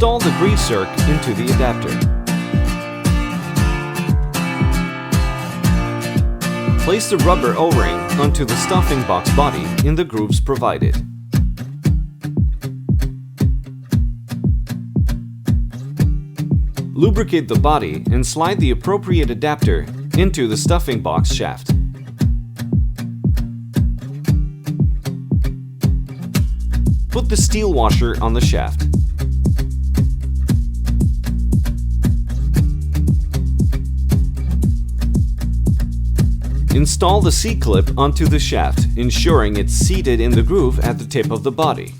Install the grease zerk into the adapter. Place the rubber O-ring onto the stuffing box body in the grooves provided. Lubricate the body and slide the appropriate adapter into the stuffing box shaft. Put the steel washer on the shaft. Install the C-clip onto the shaft, ensuring it's seated in the groove at the tip of the body.